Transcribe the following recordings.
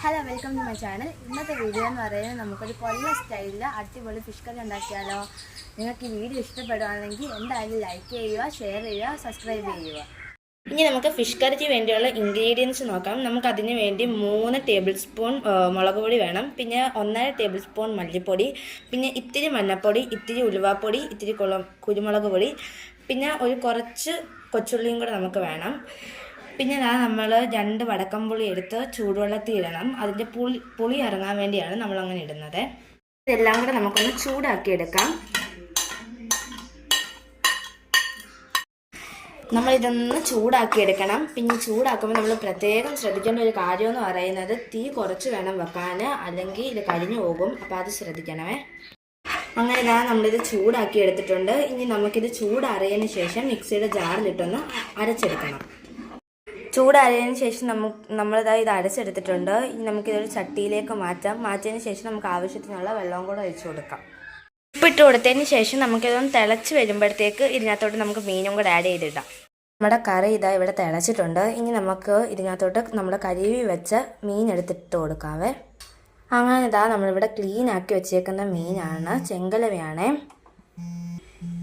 Hello welcome to my channel. ഇന്നത്തെ video എന്ന് പറയുന്നത് നമുക്കൊരു കൊല്ലം സ്റ്റൈലിൽ അടിപൊളി ഫിഷ് കറി ഉണ്ടാക്കിയാലോ. നിങ്ങൾക്ക് ഈ വീഡിയോ ഇഷ്ടപ്പെടുകയാണെങ്കിൽ എന്തായാലും ലൈക്ക് ചെയ്യുക, ഷെയർ ചെയ്യുക, സബ്സ്ക്രൈബ് ചെയ്യുക. ഇനി നമുക്ക് ഫിഷ് കറിക്ക് വേണ്ടിയുള്ള ഇൻഗ്രീഡിയൻസ് നോക്കാം. നമുക്കതിന് വേണ്ടി 3 ടേബിൾ സ്പൂൺ മുളക് പൊടി വേണം, പിന്നെ 1.5 ടേബിൾ സ്പൂൺ മല്ലിപ്പൊടി, പിന്നെ ഇത്തിരി മഞ്ഞൾപ്പൊടി, ഇത്തിരി ഉലുവാപ്പൊടി, ഇത്തിരി കുരുമുളക് പൊടി, പിന്നെ കുറച്ച് കൊച്ചുള്ളിയും കൂടെ നമുക്ക് വേണം. പിന്നെ നമ്മൾ 2 വടക്കംപുളി എടുത്ത് ചൂടുവെള്ളത്തിൽ ഇടണം. അതിൻ്റെ പുളി ഇറങ്ങാൻ വേണ്ടിയാണ് നമ്മളങ്ങനെ ഇടുന്നത്. ഇതെല്ലാം കൂടെ നമുക്കൊന്ന് ചൂടാക്കി എടുക്കാം. നമ്മളിതൊന്ന് ചൂടാക്കി എടുക്കണം. പിന്നെ ചൂടാക്കുമ്പോൾ നമ്മൾ പ്രത്യേകം ശ്രദ്ധിക്കേണ്ട ഒരു കാര്യമെന്ന് പറയുന്നത് തീ കുറച്ച് വേണം വെക്കാൻ, അല്ലെങ്കിൽ ഇത് കരിഞ്ഞു പോകും. അപ്പോൾ അത് ശ്രദ്ധിക്കണമേ. അങ്ങനെ നമ്മളിത് ചൂടാക്കി എടുത്തിട്ടുണ്ട്. ഇനി നമുക്കിത് ചൂടാറിയതിന് ശേഷം മിക്സിയുടെ ജാറിലിട്ടൊന്ന് അരച്ചെടുക്കണം. ചൂടാറിയതിന് ശേഷം നമ്മളിത് അരച്ചെടുത്തിട്ടുണ്ട്. ഇനി നമുക്കിതൊരു ചട്ടിയിലേക്ക് മാറ്റിയതിന് ശേഷം നമുക്ക് ആവശ്യത്തിനുള്ള വെള്ളവും കൂടെ ഒഴിച്ചു കൊടുക്കാം. ഉപ്പിട്ട് കൊടുത്തതിന് ശേഷം നമുക്കിതൊന്ന് തിളച്ച് വരുമ്പോഴത്തേക്ക് ഇതിനകത്തോട്ട് നമുക്ക് മീനും കൂടെ ആഡ് ചെയ്തിടാം. നമ്മുടെ കറി ഇവിടെ തിളച്ചിട്ടുണ്ട്. ഇനി നമുക്ക് ഇതിനകത്തോട്ട് നമ്മുടെ കഴുകി വെച്ച മീൻ എടുത്തിട്ട് കൊടുക്കാവേ. അങ്ങനെ നമ്മളിവിടെ ക്ലീൻ ആക്കി വെച്ചേക്കുന്ന മീനാണ്, ചെങ്കലവയാണേ.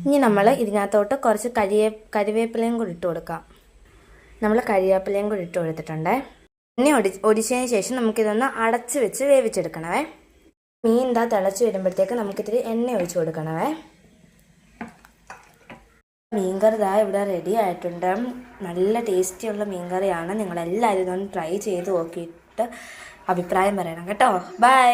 ഇനി നമ്മൾ ഇതിനകത്തോട്ട് കുറച്ച് കരിവേപ്പിലയും കൂടി ഇട്ട് കൊടുക്കാം. നമ്മൾ കരിവേപ്പിലയും കൂടി ഇട്ട് കൊടുത്തിട്ടുണ്ട്. എണ്ണ ഒടിച്ചതിന് ശേഷം നമുക്കിതൊന്ന് അടച്ച് വെച്ച് വേവിച്ചെടുക്കണമേ. മീൻ തിളച്ച് വരുമ്പോഴത്തേക്ക് നമുക്കിത്തിരി എണ്ണ ഒഴിച്ച് കൊടുക്കണമേ. മീൻകറി ഇവിടെ റെഡി ആയിട്ടുണ്ട്. നല്ല ടേസ്റ്റിയുള്ള മീൻകറിയാണ്. നിങ്ങളെല്ലാവരും ഇതൊന്ന് ട്രൈ ചെയ്ത് നോക്കിയിട്ട് അഭിപ്രായം പറയണം കേട്ടോ. ബൈ.